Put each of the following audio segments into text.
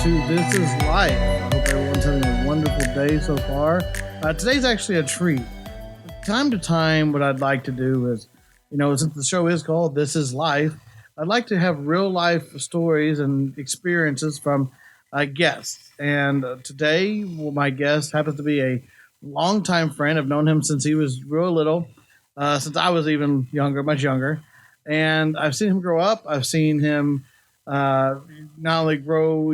to This Is Life. I hope everyone's having a wonderful day so far. Today's actually a treat. Time to time, what I'd like to do is, since the show is called This Is Life, I'd like to have real life stories and experiences from guests. And today, my guest happens to be a longtime friend. I've known him since he was real little, since I was even younger, much younger. And I've seen him grow up. I've seen him not only grow,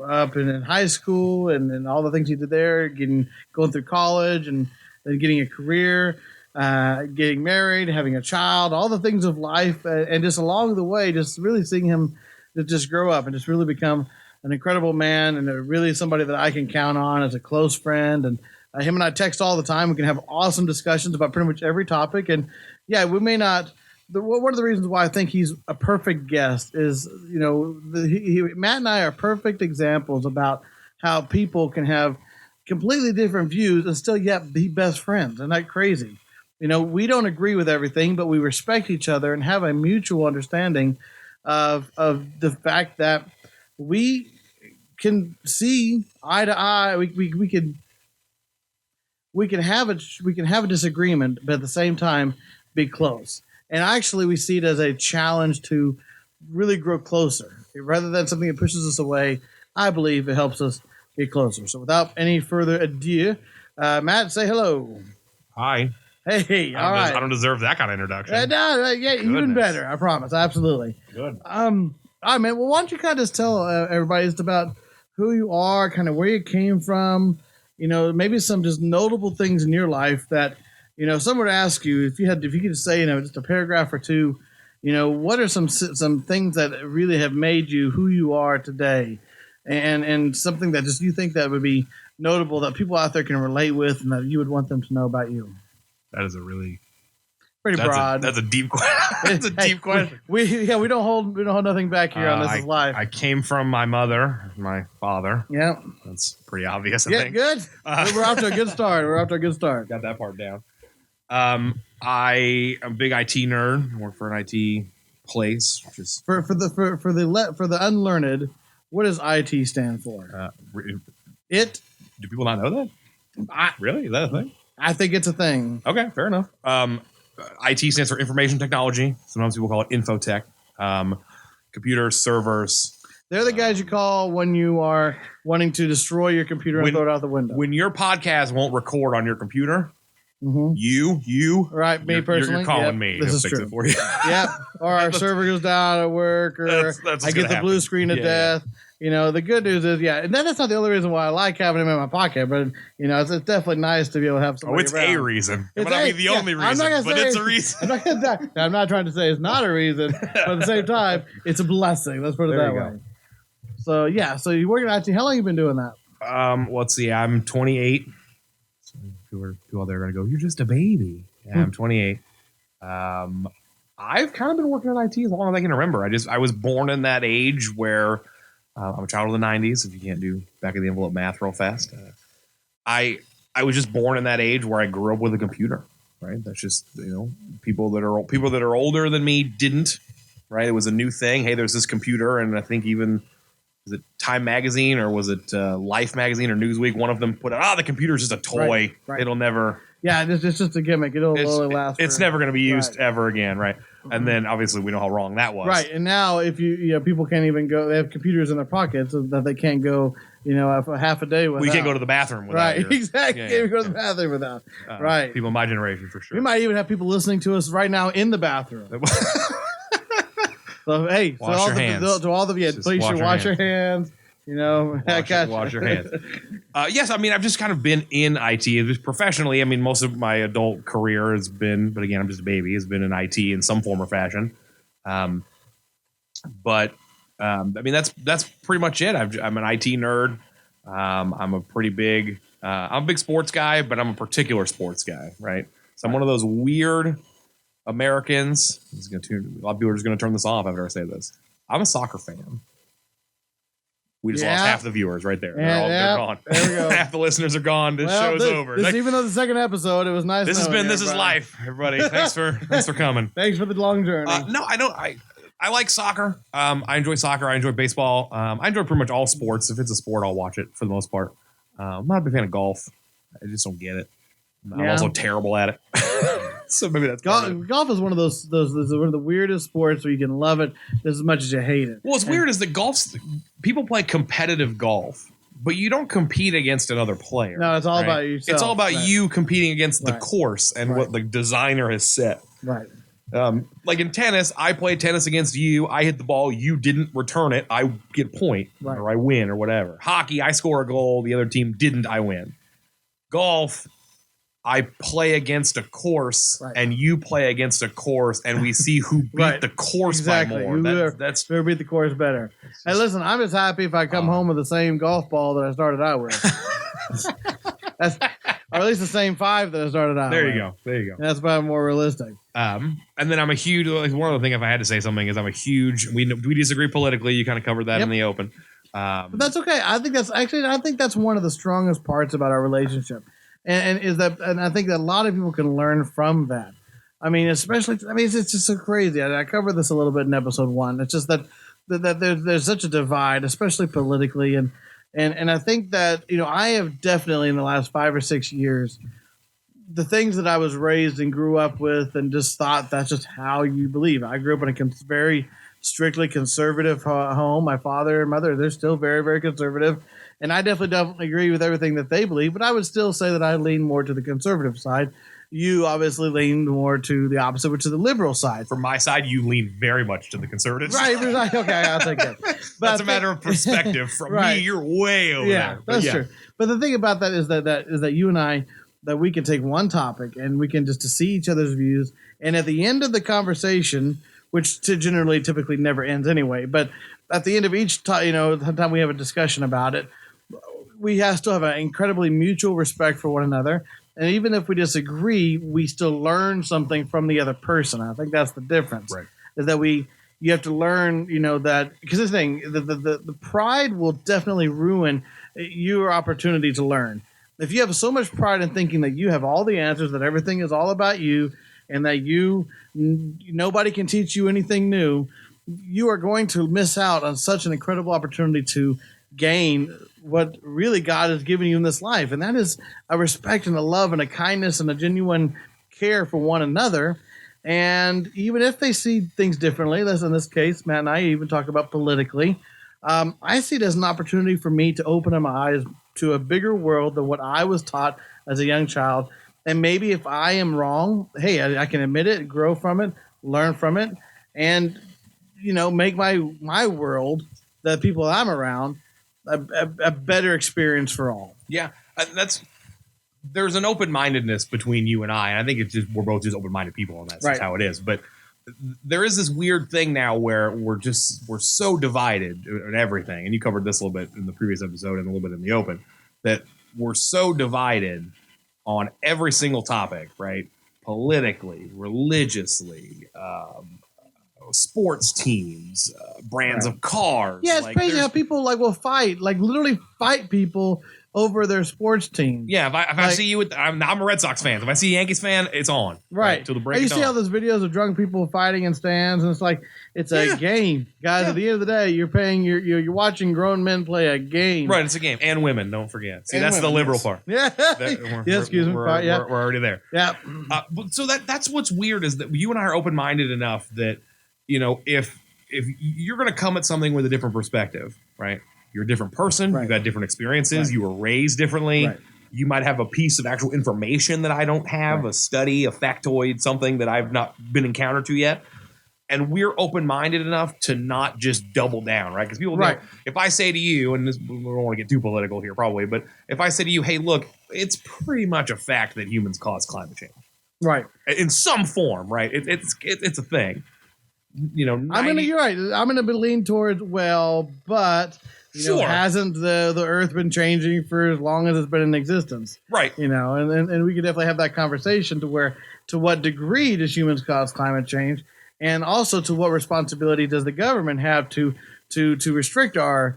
up in high school and all the things he did there, going through college and then getting a career, getting married, having a child, all the things of life, and just along the way, just really seeing him just grow up and just really become an incredible man and really somebody that I can count on as a close friend. And him and I text all the time. We can have awesome discussions about pretty much every topic. And yeah, we may not. One of the reasons why I think he's a perfect guest is, Matt and I are perfect examples about how people can have completely different views and still yet be best friends. Isn't that crazy? We don't agree with everything, but we respect each other and have a mutual understanding of the fact that we can see eye to eye. We can have a disagreement, but at the same time be close. And actually, we see it as a challenge to really grow closer. Rather than something that pushes us away, I believe it helps us get closer. So without any further ado, Matt, say hello. Hi. Hey, all right. I don't deserve that kind of introduction. No, even better, I promise. Absolutely. Good. All right, man. Well, why don't you kind of just tell everybody just about who you are, kind of where you came from, maybe some just notable things in your life that, someone would ask you if you could say, just a paragraph or two, what are some things that really have made you who you are today, and something that just you think that would be notable that people out there can relate with and that you would want them to know about you. That is a really pretty broad. That's a deep question. That's a deep question. We don't hold nothing back here on This Is Life. I came from my mother, my father. Yeah, that's pretty obvious. I think. Good. We're off to a good start. Got that part down. I'm a big IT nerd. I work for an IT place. Which is for the unlearned, what does IT stand for? Do people not know that? Really? Is that a thing? I think it's a thing. Okay, fair enough. IT stands for information technology. Sometimes people call it infotech. Computers, servers. They're the guys you call when you are wanting to destroy your computer and throw it out the window. When your podcast won't record on your computer, you, right? Me personally, you're calling me. This is fix true. It for you. Yep. Or our server goes down at work, or that's I get the blue screen of death. The good news is, and that's not the only reason why I like having him in my pocket, but it's definitely nice to be able to have somebody it's around. A reason. It might not be the only reason, but it's a reason. I'm not trying to say it's not a reason, but at the same time, it's a blessing. Let's put it that way. So so you work in IT. How long have you been doing that? Let's see. I'm 28. So people out there are going to go, "You're just a baby." Yeah, I'm 28. I've kind of been working in IT as long as I can remember. I was born in that age where I'm a child of the 90s. If you can't do back of the envelope math real fast, I was just born in that age where I grew up with a computer. Right. That's just people that are older than me didn't. Right. It was a new thing. Hey, there's this computer, and I think even. Was it Time Magazine or was it Life Magazine or Newsweek? One of them put out, the computer's just a toy. Right. It'll never. Yeah, it's just a gimmick. It'll only last. It's never going to be used ever again, right? And then obviously we know how wrong that was. Right, and now if people can't even go. They have computers in their pockets so that they can't go. For half a day without. We can't go to the bathroom without. Right, exactly. Can't even go to the bathroom without. Right. People in my generation for sure. We might even have people listening to us right now in the bathroom. So hey, wash your hands. To all the please wash your hands. Wash your hands. Yes, I mean, I've just kind of been in IT. Just professionally, I mean, most of my adult career has been, but again, I'm just a baby, has been in IT in some form or fashion. But I mean, that's pretty much it. I'm an IT nerd. I'm a big sports guy, but I'm a particular sports guy, right? So I'm one of those weird Americans. A lot of people are just going to turn this off after I say this. I'm a soccer fan. We just lost half the viewers right there. They're gone. There we go. Half the listeners are gone. This show's over. Even though the second episode, it was nice. This is life, everybody. Thanks for coming. Thanks for the long journey. No, I don't. I like soccer. I enjoy soccer. I enjoy baseball. I enjoy pretty much all sports. If it's a sport, I'll watch it for the most part. I'm not a big fan of golf. I just don't get it. I'm also terrible at it. So maybe that's golf is one of those one of the weirdest sports where you can love it as much as you hate it. Well, what's weird is that people play competitive golf, but you don't compete against another player. No, it's all about yourself. It's all about you competing against the course and what the designer has set. Right. Like in tennis, I play tennis against you. I hit the ball. You didn't return it. I get a point or I win or whatever. Hockey, I score a goal. The other team didn't. I win. Golf, I play against a course and you play against a course and we see who beat the course by more. That's who beat the course better. Hey, listen, I'm just happy if I come home with the same golf ball that I started out with. Or at least the same 5 that I started out with. There you go. That's probably more realistic. And then I'm a huge, one other thing, if I had to say something, is I'm a huge, we disagree politically. You kind of covered that in the open. But that's okay. I think that's one of the strongest parts about our relationship. And I think that a lot of people can learn from that. I mean, it's just so crazy. I covered this a little bit in episode 1. It's just that there's such a divide, especially politically. And I think that, I have definitely in the last 5 or 6 years, the things that I was raised and grew up with and just thought that's just how you believe. I grew up in a very strictly conservative home. My father and mother, they're still very, very conservative. And I definitely don't agree with everything that they believe, but I would still say that I lean more to the conservative side. You obviously lean more to the opposite, which is the liberal side. From my side, you lean very much to the conservative side. Right. Okay, I'll take that. But that's a matter of perspective. From me, you're way over there. That's true. But the thing about that is that you and I, that we can take one topic and we can just to see each other's views. And at the end of the conversation, which typically never ends anyway, but at the end of each time we have a discussion about it, we still have an incredibly mutual respect for one another. And even if we disagree, we still learn something from the other person. I think that's the difference. Right. Is that you have to learn, that because the thing, the pride will definitely ruin your opportunity to learn. If you have so much pride in thinking that you have all the answers, that everything is all about you, and that nobody can teach you anything new, you are going to miss out on such an incredible opportunity to gain what really God has given you in this life. And that is a respect and a love and a kindness and a genuine care for one another. And even if they see things differently, as in this case, Matt and I even talk about politically, I see it as an opportunity for me to open up my eyes to a bigger world than what I was taught as a young child. And maybe if I am wrong, hey, I can admit it, grow from it, learn from it, and, make my world, the people I'm around, a better experience for all. Yeah, there's an open-mindedness between you and I. And I think it's just we're both just open-minded people, and that's just how it is. But there is this weird thing now where we're so divided in everything. And you covered this a little bit in the previous episode and a little bit in the open, that we're so divided on every single topic, right? Politically, religiously, sports teams, brands of cars. Yeah, it's crazy how people will fight, literally fight people over their sports team. Yeah, if I see you I'm a Red Sox fan. If I see a Yankees fan, it's on. Right. Till the break. You see all those videos of drunk people fighting in stands, and it's a game, guys. At the end of the day, you're watching grown men play a game. Right, it's a game, and women. Don't forget. See, that's the liberal part. Yeah. Excuse me. We're already there. Yeah. So that's what's weird is that you and I are open minded enough that if you're going to come at something with a different perspective, right? You're a different person. You've got different experiences. You were raised differently. You might have a piece of actual information that I don't have, a study, a factoid, something that I've not been encountered to yet. And we're open-minded enough to not just double down, right? Because people know, if I say to you, and we don't want to get too political here probably, but if I say to you, hey, look, it's pretty much a fact that humans cause climate change. Right. In some form, right? It's a thing. You're right. I'm going to lean towards, but... hasn't the Earth been changing for as long as it's been in existence? Right. And we could definitely have that conversation to what degree does humans cause climate change, and also to what responsibility does the government have to restrict our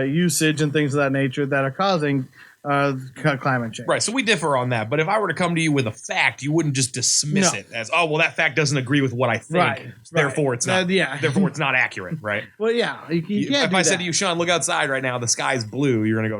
usage and things of that nature that are causing climate change. Right. So we differ on that. But if I were to come to you with a fact, you wouldn't just dismiss it as, oh, well, that fact doesn't agree with what I think. Right. Therefore, it's not. Therefore, it's not accurate. Right. Well, yeah. You can't if I said to you, Shawn, look outside right now, the sky's blue, you're going to go,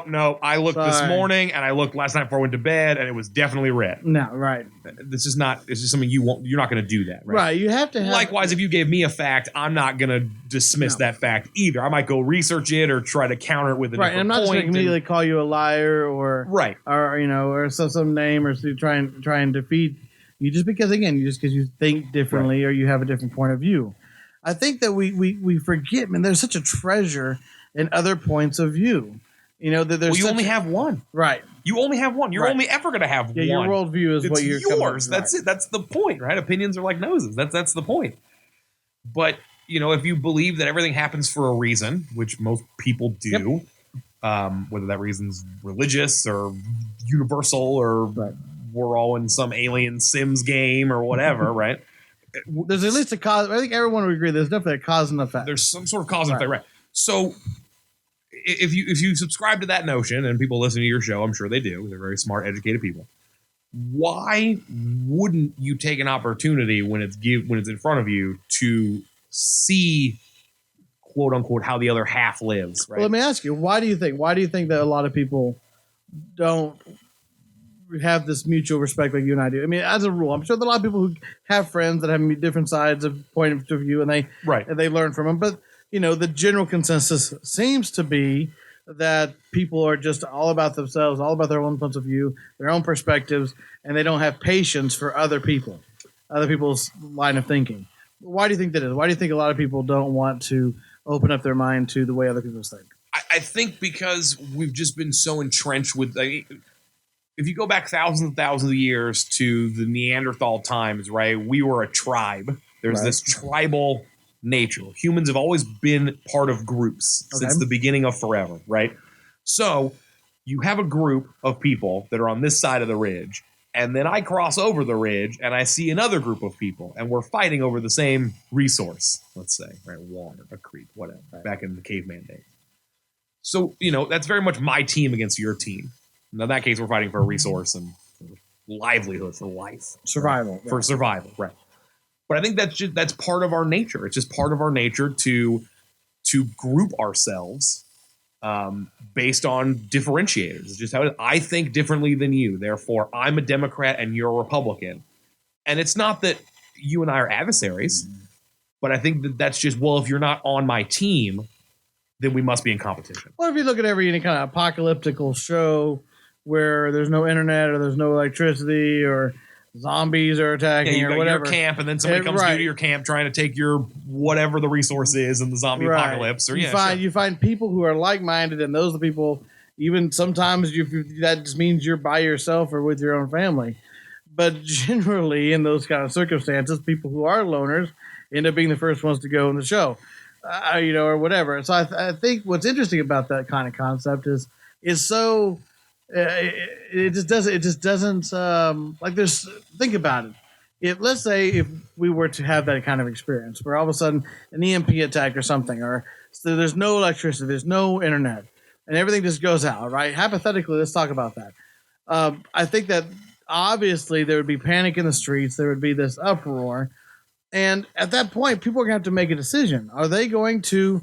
nope. I looked this morning and I looked last night before I went to bed and it was definitely red. No, right. This is not, it's just something you're not going to do that. Right. Right. You have to have. Likewise, if you gave me a fact, I'm not going to dismiss that fact either. I might go research it or try to counter it with a different point. And I'm not just going to immediately call you a liar or some name or to try and defeat you just because you think differently or you have a different point of view. I think that we forget, man. There's such a treasure in other points of view. That there's. You only have one, right? You only have one. You're only ever going to have one. Your worldview is what you're yours. That's it. That's the point, right? Opinions are like noses. That's the point. But if you believe that everything happens for a reason, which most people do. Whether that reason's religious or universal or we're all in some alien Sims game or whatever, right? There's at least a cause. I think everyone would agree there's definitely a cause and effect. There's some sort of cause and effect, right? So if you subscribe to that notion, and people listen to your show, I'm sure they do. They're very smart, educated people. Why wouldn't you take an opportunity when it's in front of you to see, quote unquote, how the other half lives, right? Well, let me ask you, why do you think that a lot of people don't have this mutual respect like you and I do? I mean, as a rule, I'm sure there are a lot of people who have friends that have different sides of point of view and they learn from them. But, the general consensus seems to be that people are just all about themselves, all about their own points of view, their own perspectives, and they don't have patience for other people's line of thinking. Why do you think that is? Why do you think a lot of people don't want to open up their mind to the way other people think? I think because we've just been so entrenched with. If you go back thousands and thousands of years to the Neanderthal times, right? We were a tribe. There's this tribal nature. Humans have always been part of groups since the beginning of forever, right? So you have a group of people that are on this side of the ridge, and then I cross over the ridge and I see another group of people, and we're fighting over the same resource, let's say, right? Water, a creek, whatever, back in the caveman days. So, that's very much my team against your team. And in that case, we're fighting for a resource and for livelihood, for life. Survival. Right? For survival, right. But I think that's part of our nature. It's just part of our nature to group ourselves based on differentiators. It's just how I think differently than you. Therefore, I'm a Democrat and you're a Republican. And it's not that you and I are adversaries, but I think that's just, well, if you're not on my team, then we must be in competition. Well, if you look at any kind of apocalyptical show where there's no internet or there's no electricity or zombies are attacking or whatever. Your camp, and then somebody comes to your camp trying to take your whatever the resource is in the zombie apocalypse. Or you find people who are like-minded, and those are the people. Even sometimes that just means you're by yourself or with your own family. But generally, in those kind of circumstances, people who are loners end up being the first ones to go in the show, or whatever. So I think what's interesting about that kind of concept is so. It just doesn't like there's think about it. Let's say if we were to have that kind of experience where all of a sudden an EMP attack or something, or so there's no electricity, there's no internet, and everything just goes out, right? Hypothetically, let's talk about that. I think that obviously there would be panic in the streets, there would be this uproar, and at that point, people are going to have to make a decision. Are they going to,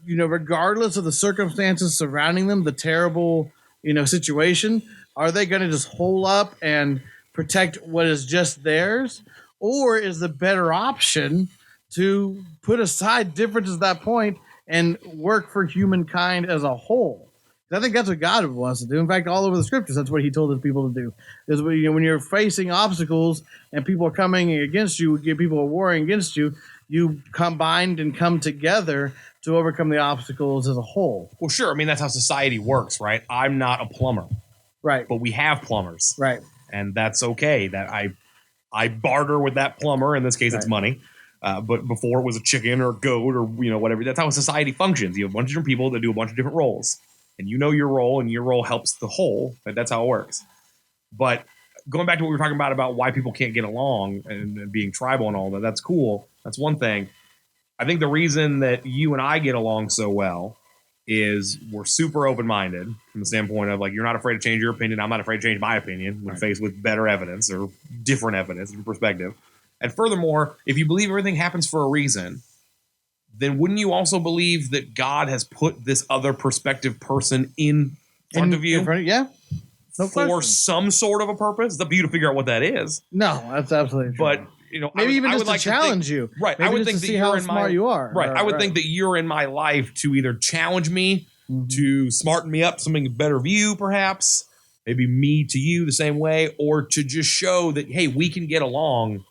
regardless of the circumstances surrounding them, the terrible situation, are they going to just hole up and protect what is just theirs? Or is the better option to put aside differences at that point and work for humankind as a whole? I think that's what God wants to do. In fact, all over the scriptures, that's what he told his people to do. Is when you're facing obstacles and people are coming against you, people are warring against you, you combined and come together to overcome the obstacles as a whole. Well, sure. I mean, that's how society works, right? I'm not a plumber. Right. But we have plumbers. Right. And that's okay. That I barter with that plumber. In this case, it's money. But before it was a chicken or a goat or, whatever. That's how society functions. You have a bunch of different people that do a bunch of different roles. And your role, and your role helps the whole. But that's how it works. But going back to what we were talking about why people can't get along and being tribal and all that, that's cool. That's one thing. I think the reason that you and I get along so well is we're super open-minded from the standpoint of like, you're not afraid to change your opinion. I'm not afraid to change my opinion when faced with better evidence or different evidence and perspective. And furthermore, if you believe everything happens for a reason, then wouldn't you also believe that God has put this other perspective person in front of you? Yeah. No for question. some sort of a purpose? It's up to you to figure out what that is. No, that's absolutely true. But maybe even I just would like to challenge you. Right. Maybe I would just think to that see you're how in smart you are. Right. I would think that you're in my life to either challenge me, to smarten me up to something better view, perhaps. Maybe me to you the same way, or to just show that, hey, we can get along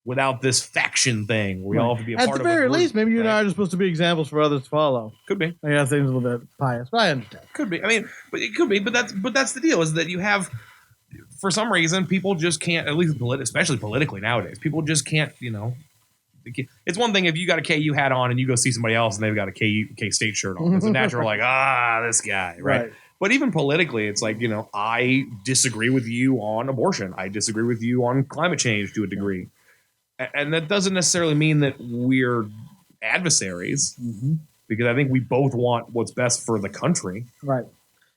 without this faction thing. We all have to be a part of it. At the very least, maybe you and I are just supposed to be examples for others to follow. Could be. I guess things a little bit pious, but I understand. Could be. I mean, but it could be. But that's the deal, is that you have, for some reason, people just can't, at least especially politically nowadays, people just can't, it's one thing if you got a KU hat on and you go see somebody else and they've got a K-State shirt on. It's a natural like, this guy, right? But even politically, it's like, I disagree with you on abortion. I disagree with you on climate change to a degree. And that doesn't necessarily mean that we're adversaries, because I think we both want what's best for the country. Right.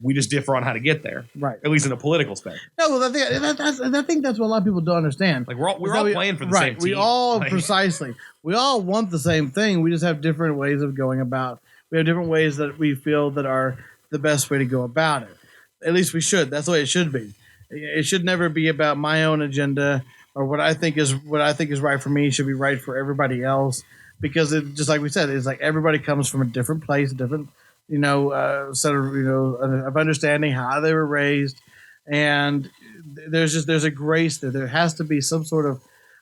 We just differ on how to get there. Right. At least in a political spectrum. No, well, I think that's what a lot of people don't understand. Like we're all playing for the same team. We all precisely. We all want the same thing. We just have different ways of going about. We have different ways that we feel that are the best way to go about it. At least we should. That's the way it should be. It should never be about my own agenda or what I think is right for me should be right for everybody else. Because it, just like we said, it's like everybody comes from a different place, different set of understanding how they were raised, and there's a grace there. There has to be some sort of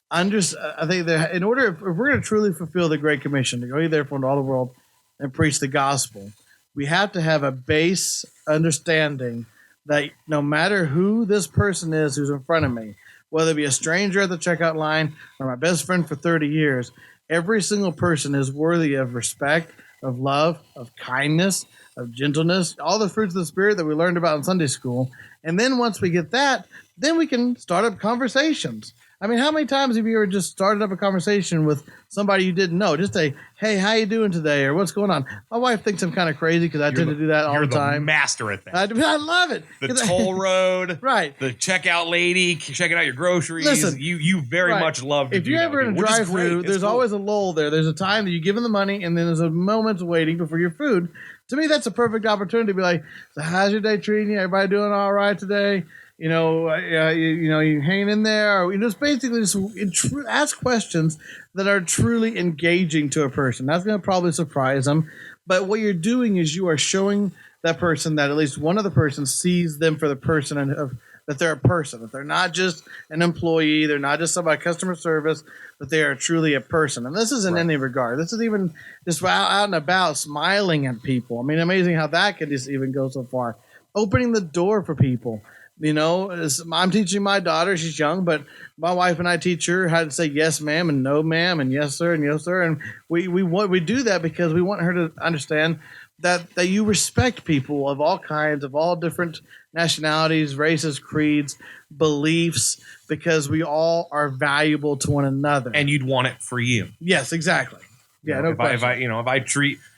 I think that in order, if we're going to truly fulfill the Great Commission to go ye therefore into all the world and preach the gospel, we have to have a base understanding that no matter who this person is who's in front of me, whether it be a stranger at the checkout line or my best friend for 30 years, every single person is worthy of respect, of love, of kindness, of gentleness, all the fruits of the Spirit that we learned about in Sunday school. And then once we get that, then we can start up conversations. I mean, how many times have you ever just started up a conversation with somebody you didn't know? Just say, hey, how you doing today? Or what's going on? My wife thinks I'm kind of crazy because I tend to do that all the time. You're the master at that. I love it. The toll road. Right. The checkout lady checking out your groceries. Listen, you very much love to if you're ever in a drive-thru, there's always a lull there. There's a time that you give them the money, and then there's a moment waiting before your food. To me, that's a perfect opportunity to be like, so how's your day treating you? Everybody doing all right today? You hanging in there? Or just basically just ask questions that are truly engaging to a person. That's going to probably surprise them. But what you're doing is you are showing that person that at least one of the persons sees them for the person and that they're a person, that they're not just an employee, they're not just somebody customer service, but they are truly a person. And this isn't in any regard. This is even just out and about, smiling at people. I mean, amazing how that could just even go so far. Opening the door for people. I'm teaching my daughter. She's young, but my wife and I teach her how to say yes, ma'am, and no, ma'am, and yes, sir, and yes, sir. And we do that because we want her to understand that you respect people of all kinds, of all different nationalities, races, creeds, beliefs, because we all are valuable to one another. And you'd want it for you. Yes, exactly. Yeah,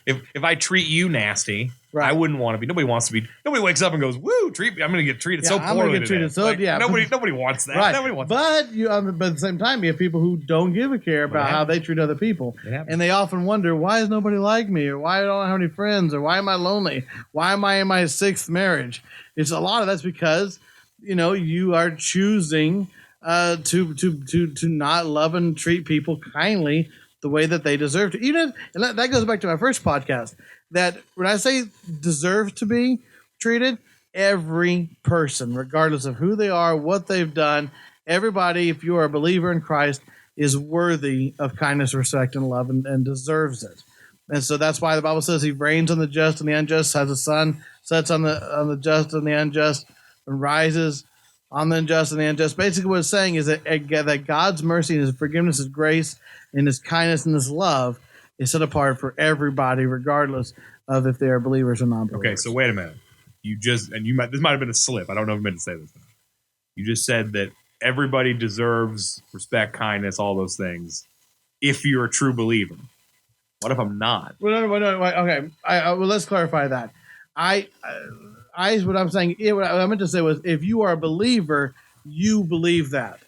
if I treat you nasty, right, I wouldn't want to be. Nobody wants to be. Nobody wakes up and goes, "Woo, treat me! I'm going to get treated so poorly." I'm going to get treated so nobody wants that. Right. Nobody wants that. But at the same time, you have people who don't give a care about how they treat other people, and they often wonder, "Why is nobody like me? Or why don't I have any friends? Or why am I lonely? Why am I in my sixth marriage?" It's a lot of that's because you are choosing to not love and treat people kindly the way that they deserve to. Even and that goes back to my first podcast. That when I say deserve to be treated, every person, regardless of who they are, what they've done, everybody, if you are a believer in Christ, is worthy of kindness, respect, and love, and deserves it. And so that's why the Bible says He reigns on the just and the unjust, has a sun, sets on the just and the unjust, and rises on the unjust and the unjust. Basically, what it's saying is that God's mercy and His forgiveness, His grace, and His kindness and His love is set apart for everybody, regardless of if they are believers or non-believers. Okay, so wait a minute. This might have been a slip. I don't know if I meant to say this. You just said that everybody deserves respect, kindness, all those things, if you're a true believer. What if I'm not? Well, no, okay. Well, let's clarify that. What I'm saying, what I meant to say was, if you are a believer, you believe that.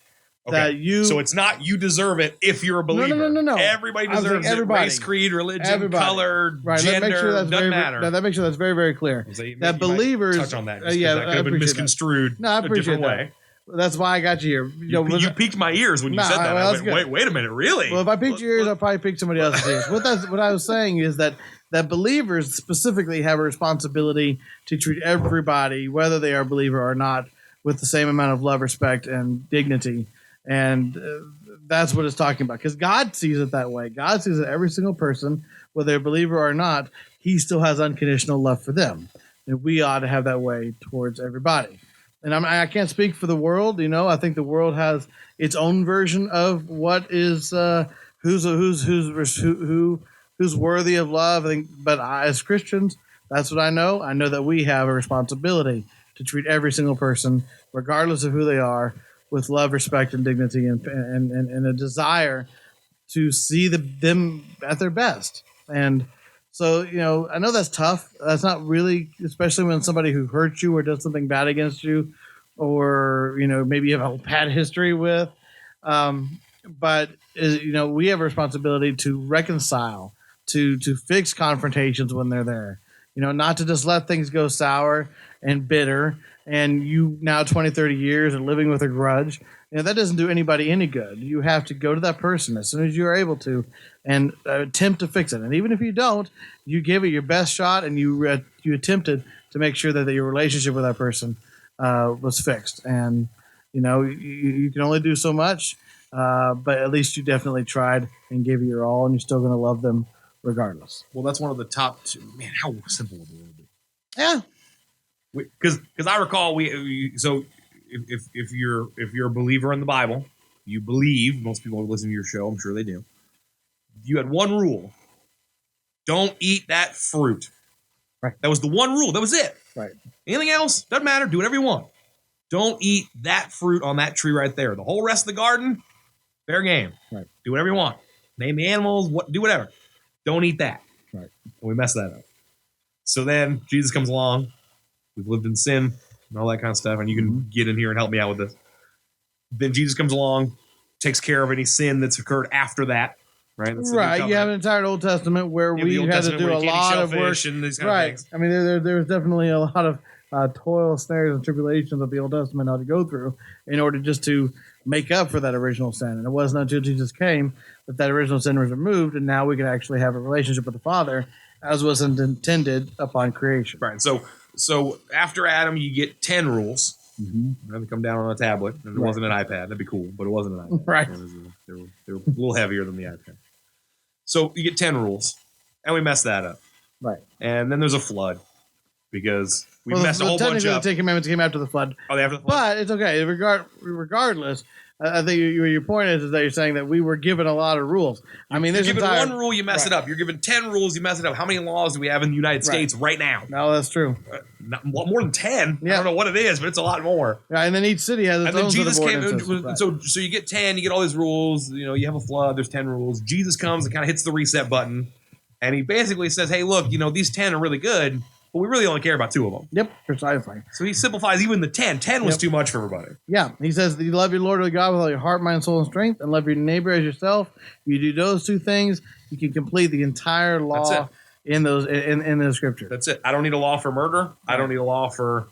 Okay. That you. So it's not you deserve it if you're a believer. No. Everybody deserves it. Race, creed, religion, color, gender, doesn't matter. No, that makes sure that's very, very clear. That believers touch on that. Yeah, that could have been misconstrued a different way. That's why I got you here. You piqued my ears when you said that. I went, wait a minute, really? Well, if I piqued your ears, I'll probably pique somebody else's ears. What I was saying is that believers specifically have a responsibility to treat everybody, whether they are a believer or not, with the same amount of love, respect, and dignity. And that's what it's talking about. Because God sees it that way. God sees that every single person, whether they're a believer or not, he still has unconditional love for them. And we ought to have that way towards everybody. And I can't speak for the world. I think the world has its own version of what is who's worthy of love. But as Christians, that's what I know. I know that we have a responsibility to treat every single person, regardless of who they are, with love, respect, and dignity, and a desire to see them at their best. And so, I know that's tough. That's not really, especially when somebody who hurts you or does something bad against you, or, maybe you have a bad history with. But, we have a responsibility to reconcile, to fix confrontations when they're there. Not to just let things go sour and bitter, and you now 20, 30 years and living with a grudge. That doesn't do anybody any good. You have to go to that person as soon as you are able to and attempt to fix it. And even if you don't, you give it your best shot, and you attempted to make sure that your relationship with that person was fixed. And, you can only do so much, but at least you definitely tried and gave it your all, and you're still going to love them regardless. Well, that's one of the top two. Man, how simple would it be? Yeah. Because I recall so if you're a believer in the Bible, you believe, most people who listen to your show, I'm sure they do. You had one rule: don't eat that fruit. Right. That was the one rule. That was it. Right. Anything else doesn't matter. Do whatever you want. Don't eat that fruit on that tree right there. The whole rest of the garden, fair game. Right. Do whatever you want. Name the animals. Do whatever. Don't eat that. Right. And we messed that up. So then Jesus comes along. We've lived in sin and all that kind of stuff, and you can get in here and help me out with this. Then Jesus comes along, takes care of any sin that's occurred after that, right? Right. You have an entire Old Testament where we had to do a lot of work. And these kind right. of things. I mean, there's definitely a lot of toil, snares, and tribulations that the Old Testament had to go through in order just to make up for that original sin. And it wasn't until Jesus came that original sin was removed, and now we can actually have a relationship with the Father as was intended upon creation. Right. So after Adam, you get 10 rules. Mm-hmm. They come down on a tablet, and it wasn't an iPad. That'd be cool, but it wasn't an iPad. Right. They were a little heavier than the iPad. So you get 10 rules, and we messed that up. Right. And then there's a flood because we messed a whole bunch up. The Ten Commandments came after the flood. Oh, they after the flood? But it's okay. Regardless, I think your point is that you're saying that we were given a lot of rules. I mean, you're given one rule, you mess it up. You're given 10 rules, you mess it up. How many laws do we have in the United States right now? No, that's true. More than 10. Yeah. I don't know what it is, but it's a lot more. Yeah, and then each city has its own Jesus set of ordinances. So you get 10, you get all these rules. You have a flood. There's 10 rules. Jesus comes and kind of hits the reset button, and he basically says, "Hey, look, these 10 are really good, but we really only care about 2 of them." Yep, precisely. So he simplifies even the 10. 10 was too much for everybody. Yeah, he says that you love your Lord your God with all your heart, mind, soul, and strength, and love your neighbor as yourself. You do those 2 things, you can complete the entire law in the scripture. That's it. I don't need a law for murder. I don't need a law for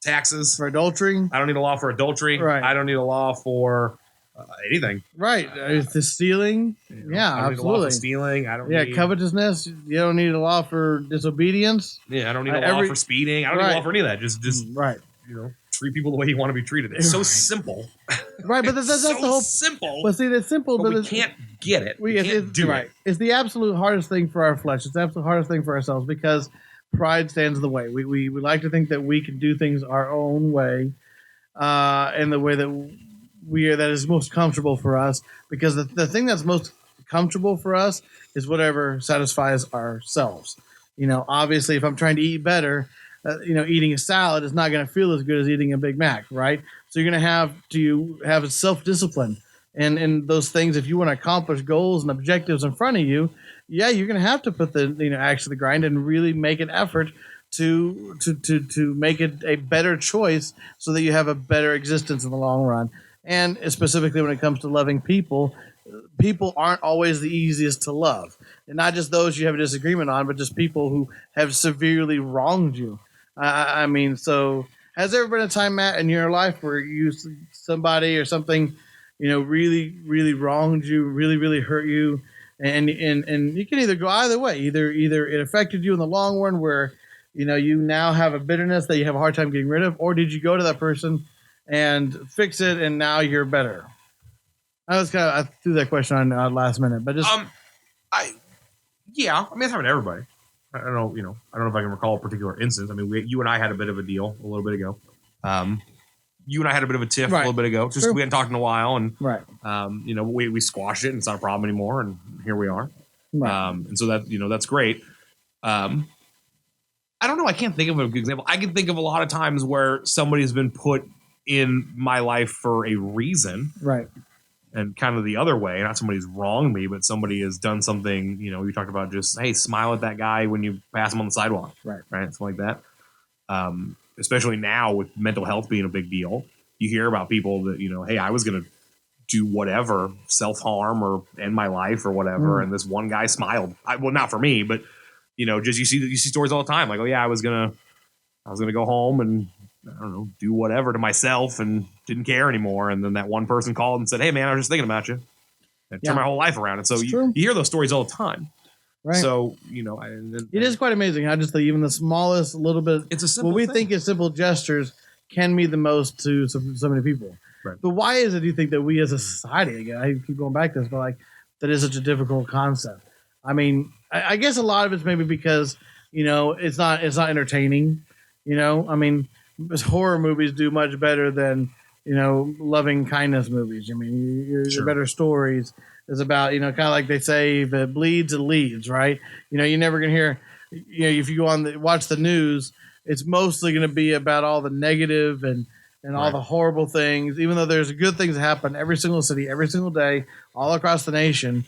taxes. For adultery. I don't need a law for adultery. Right. I don't need a law for anything. Right. The stealing. Yeah, I don't absolutely. need a law for stealing. I don't need covetousness. You don't need a law for disobedience. Yeah, I don't need a law for speeding. I don't need a law for any of that. Just right. Treat people the way you want to be treated. It's so simple. Right, but that's so the whole simple. But see, that's simple, but we can't get it. We can't do it. It's the absolute hardest thing for our flesh. It's the absolute hardest thing for ourselves because pride stands in the way. We like to think that we can do things our own way, in the way that is most comfortable for us. Because the thing that's most comfortable for us is whatever satisfies ourselves. Obviously, if I'm trying to eat better, eating a salad is not going to feel as good as eating a Big Mac, right? So you're going to have a self-discipline. And those things, if you want to accomplish goals and objectives in front of you, yeah, you're going to have to put the axe to the grind and really make an effort to make it a better choice so that you have a better existence in the long run. And specifically when it comes to loving people, people aren't always the easiest to love, and not just those you have a disagreement on, but just people who have severely wronged you. I mean, so has there ever been a time, Matt, in your life where somebody or something, really, really wronged you, really, really hurt you, and you can either go either way. Either it affected you in the long run, where you now have a bitterness that you have a hard time getting rid of, or did you go to that person and fix it, and now you're better? I threw that question on last minute, but just I mean, it's happened to everybody. I don't know, I don't know if I can recall a particular instance. I mean, you and I had a bit of a deal a little bit ago. You and I had a bit of a tiff a little bit ago. Just we hadn't talked in a while, and we squashed it, and it's not a problem anymore, and here we are. Right. And so that that's great. I don't know. I can't think of a good example. I can think of a lot of times where somebody's been put in my life for a reason, right? And kind of the other way, not somebody's wronged me, but somebody has done something. You talked about just, hey, smile at that guy when you pass him on the sidewalk, right? Something like that. Especially now with mental health being a big deal, you hear about people that hey, I was going to do whatever, self-harm or end my life or whatever, and this one guy smiled. Well, not for me, but just you see stories all the time, like, oh yeah, I was gonna go home and I don't know, do whatever to myself and didn't care anymore, and then that one person called and said, hey man, I was just thinking about you, and turned my whole life around. And so you hear those stories all the time. Right. So it is quite amazing how just even the smallest little bit, it's a simple what we thing. think is simple gestures can mean the most to so many people. Right. But why is it, do you think, that we as a society, again, I keep going back to this, but like, that is such a difficult concept? I mean, I guess a lot of it's maybe because it's not entertaining. I mean, horror movies do much better than loving kindness movies. I mean, your better stories is about kind of like they say, if it bleeds, it leads, right? You're never gonna hear if you go on watch the news, it's mostly going to be about all the negative and all the horrible things, even though there's good things that happen every single city, every single day, all across the nation.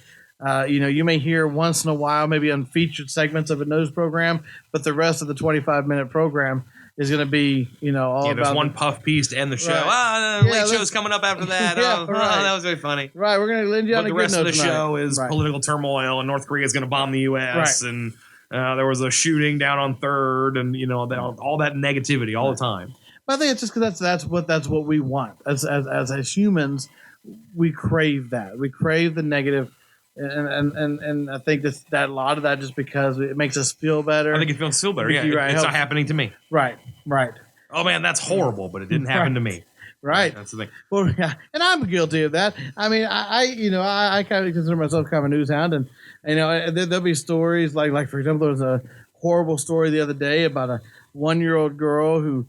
You may hear once in a while, maybe on featured segments of a news program, but the rest of the 25-minute program is going to be, all there's about one puff piece to end the show. Right. Late show's coming up after that. That was very funny. Right, we're going to end you on a good note. The rest of the tonight. show is political turmoil, and North Korea is going to bomb the U.S. and there was a shooting down on 3rd, and all that negativity all the time. But I think it's just because that's what we want as humans. We crave that. We crave the negative. And I think that a lot of that just because it makes us feel better. I think it feels better. Yeah, it's not happening to me. Right. Oh man, that's horrible, but it didn't happen to me. Right. That's the thing. Well, yeah, and I'm guilty of that. I mean, I kind of consider myself kind of a news hound, and there'll be stories like for example, there was a horrible story the other day about a 1-year-old girl who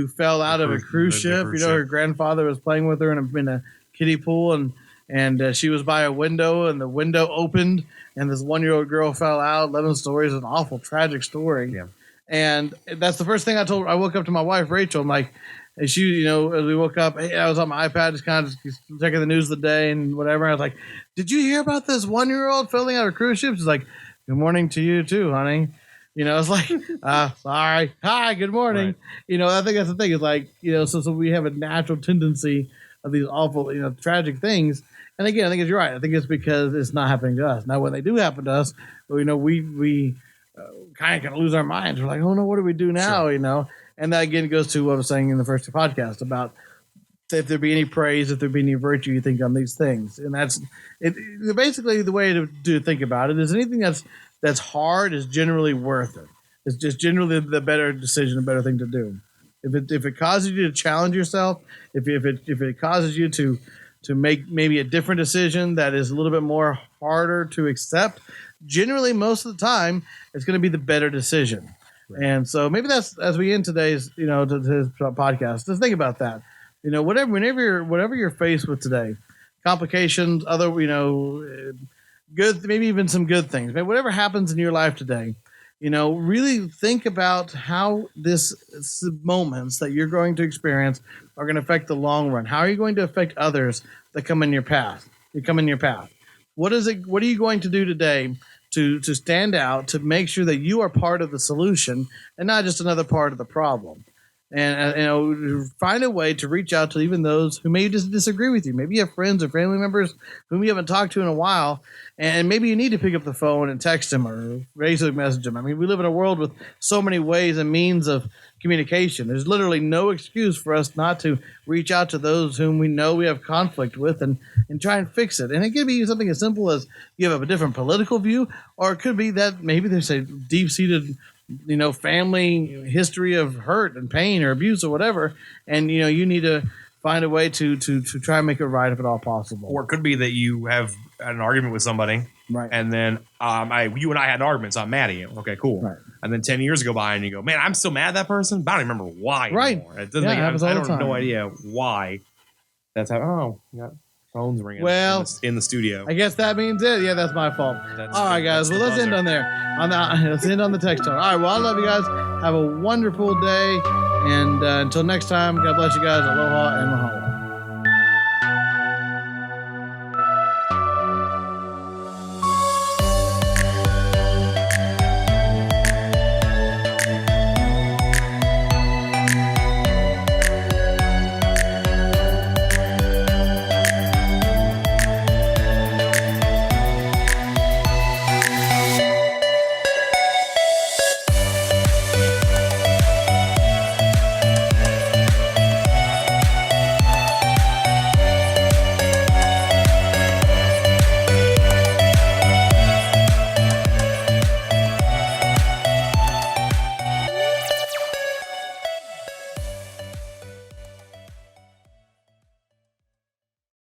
fell out of a cruise ship. Her grandfather was playing with her in a kiddie pool, and she was by a window, and the window opened, and this 1-year-old girl fell out. 11 stories, an awful, tragic story. Yeah. And that's the first thing I told. I woke up to my wife, Rachel. I'm like, and she, as we woke up, I was on my iPad, just kind of checking the news of the day and whatever. I was like, did you hear about this 1-year-old falling out of a cruise ship? She's like, good morning to you too, honey. It's like, sorry. Hi, good morning. Right. I think that's the thing. It's like, so we have a natural tendency of these awful, tragic things. And again, I think you're right. I think it's because it's not happening to us. Now, when they do happen to us, we kind of lose our minds. We're like, oh no, what do we do now? Sure. And that again goes to what I was saying in the first podcast about if there be any praise, if there be any virtue, you think on these things. And that's it. Basically, the way to think about it is anything that's hard is generally worth it. It's just generally the better decision, the better thing to do. If it causes you to challenge yourself, if it causes you to make maybe a different decision that is a little bit more harder to accept, generally most of the time it's going to be the better decision. Right. And so maybe that's, as we end today's today's podcast, just think about that. Whatever you're faced with today, complications, other good, maybe even some good things, maybe whatever happens in your life today, really think about how this moments that you're going to experience are going to affect the long run. How are you going to affect others that come in your path? What are you going to do today to stand out, to make sure that you are part of the solution and not just another part of the problem. And find a way to reach out to even those who may just disagree with you. Maybe you have friends or family members whom you haven't talked to in a while, and maybe you need to pick up the phone and text them or Facebook message them. I mean, we live in a world with so many ways and means of communication. There's literally no excuse for us not to reach out to those whom we know we have conflict with and try and fix it. And it could be something as simple as you have a different political view, or it could be that maybe there's a deep-seated family history of hurt and pain or abuse or whatever, and you need to find a way to try and make it right if at all possible. Or it could be that you have an argument with somebody, right? And then you and I had an argument, so I'm mad at you. Okay, cool. Right. And then 10 years go by, and you go, "Man, I'm still mad at that person." But I don't remember why. Right. Anymore. It doesn't. Yeah, I don't have no time. idea why. That's how. Oh, you got phones ringing. Well, in the studio. I guess that means it. Yeah, that's my fault. All right, guys. Well, let's end on there. Let's end on the text tone. All right. Well, I love you guys. Have a wonderful day, and until next time, God bless you guys. Aloha and mahalo.